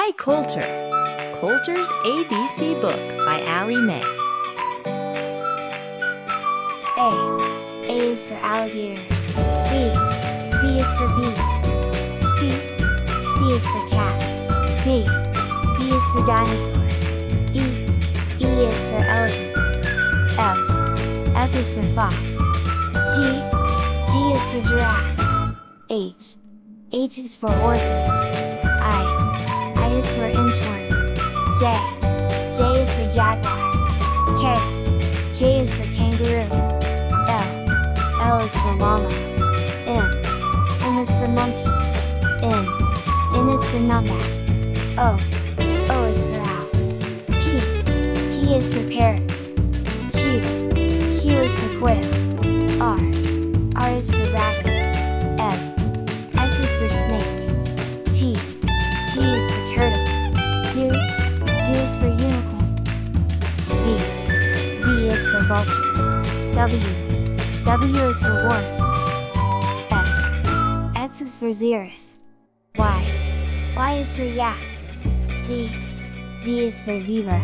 by Kolter. Kolter's ABC book by Allie Mae. A is for alligator. B is for bees. C is for cat. D is for dinosaur. E is for elephants. F is for fox. G is for giraffe. H is for horses. I is for inchworm. J is for jaguar. K is for kangaroo. L is for llama. M is for monkey. N is for numbat. O is for owl. P is for parrots. Q is for quail. R is for rabbit. S is for snake. T is for turtle. U is for unicorn. V is for vulture. W is for worms. X is for xerus. Y is for yak. Z is for zebra.